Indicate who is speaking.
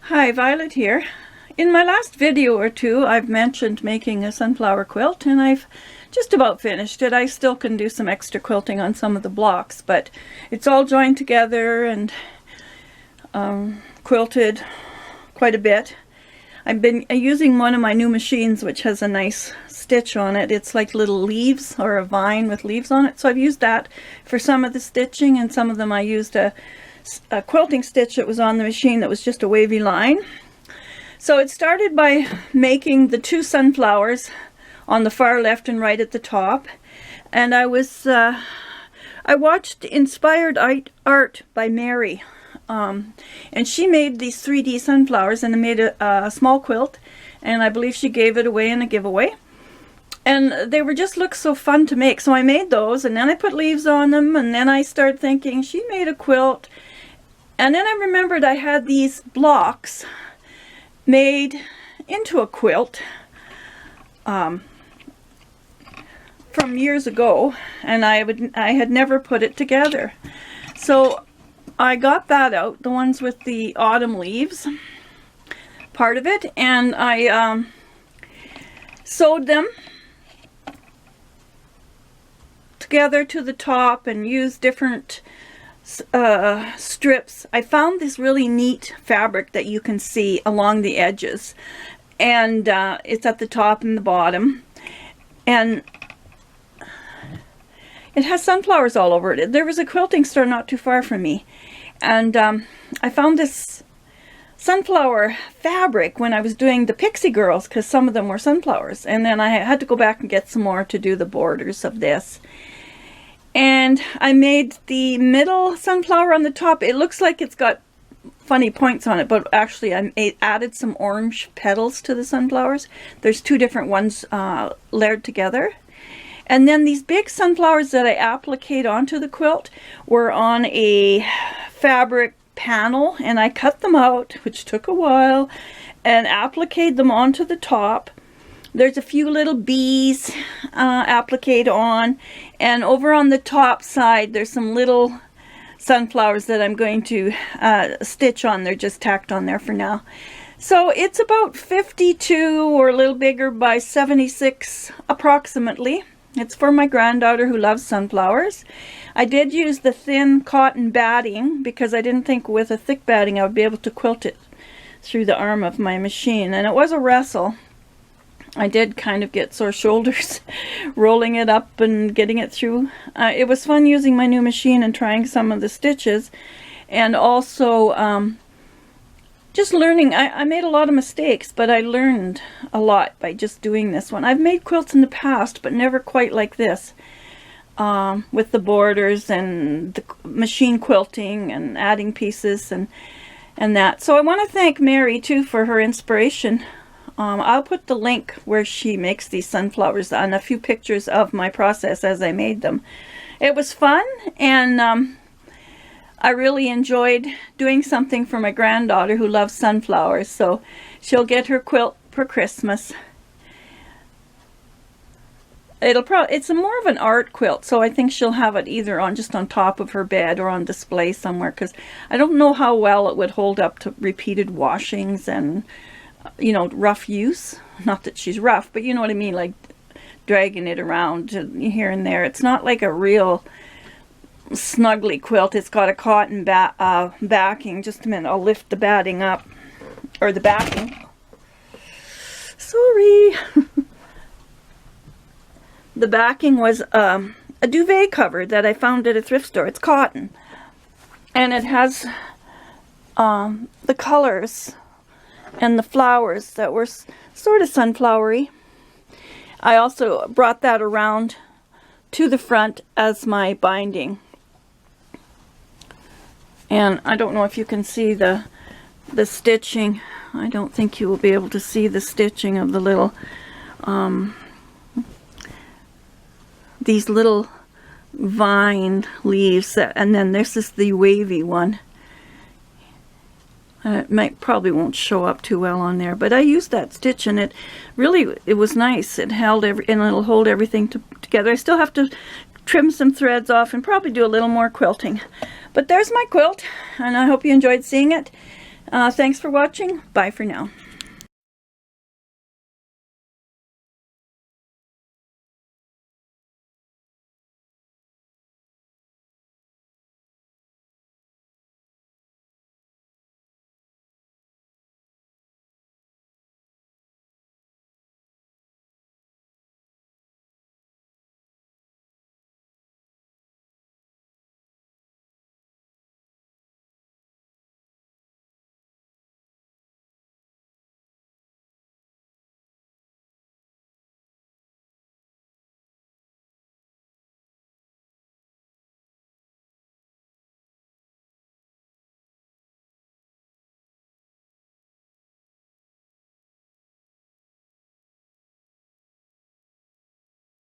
Speaker 1: Hi, Violet here. In my last video or two, I've mentioned making a sunflower quilt, and I've just about finished it. I still can do some extra quilting on some of the blocks, but it's all joined together and quilted quite a bit. I've been using one of my new machines, which has a nice stitch on it. It's like little leaves, or a vine with leaves on it. So I've used that for some of the stitching, and some of them I used a quilting stitch that was on the machine that was just a wavy line. So it started by making the two sunflowers on the far left and right at the top, and I watched Inspired Art by Mary, and she made these 3D sunflowers, and I made a small quilt, and I believe she gave it away in a giveaway. And they were just looked so fun to make, so I made those, and then I put leaves on them, and then I started thinking she made a quilt. And then I remembered I had these blocks made into a quilt from years ago, and I had never put it together. So I got that out, the ones with the autumn leaves, part of it, and I sewed them together to the top and used different strips. I found this really neat fabric that you can see along the edges, and it's at the top and the bottom, and it has sunflowers all over it. There was a quilting store not too far from me, and I found this sunflower fabric when I was doing the Pixie Girls, because some of them were sunflowers, and then I had to go back and get some more to do the borders of this. And I made the middle sunflower on the top. It looks like it's got funny points on it, but actually I added some orange petals to the sunflowers. There's two different ones layered together. And then these big sunflowers that I appliqued onto the quilt were on a fabric panel, and I cut them out, which took a while, and appliqued them onto the top. There's a few little bees appliqued on, and over on the top side there's some little sunflowers that I'm going to stitch on. They're just tacked on there for now. So it's about 52 or a little bigger by 76 approximately. It's for my granddaughter who loves sunflowers. I did use the thin cotton batting because I didn't think with a thick batting I would be able to quilt it through the arm of my machine, and it was a wrestle. I did kind of get sore shoulders rolling it up and getting it through. It was fun using my new machine and trying some of the stitches, and also just learning. I made a lot of mistakes, but I learned a lot by just doing this one. I've made quilts in the past, but never quite like this, with the borders and the machine quilting and adding pieces and that. So I want to thank Mary too for her inspiration. I'll put the link where she makes these sunflowers and a few pictures of my process as I made them. It was fun, and I really enjoyed doing something for my granddaughter who loves sunflowers, so she'll get her quilt for Christmas. It's more of an art quilt, so I think she'll have it either just on top of her bed or on display somewhere, because I don't know how well it would hold up to repeated washings and, you know, rough use. Not that she's rough, but you know what I mean, like dragging it around here and there. It's not like a real snuggly quilt. It's got a cotton backing. Just a minute, I'll lift the batting up, or the backing. Sorry. The backing was a duvet cover that I found at a thrift store. It's cotton, and it has the colors and the flowers that were sort of sunflowery. I also brought that around to the front as my binding. And I don't know if you can see the stitching. I don't think you will be able to see the stitching of the little these little vine leaves, and then this is the wavy one. It probably won't show up too well on there, but I used that stitch, and it was nice. It held and it'll hold everything together. I still have to trim some threads off and probably do a little more quilting. But there's my quilt, and I hope you enjoyed seeing it. Thanks for watching. Bye for now.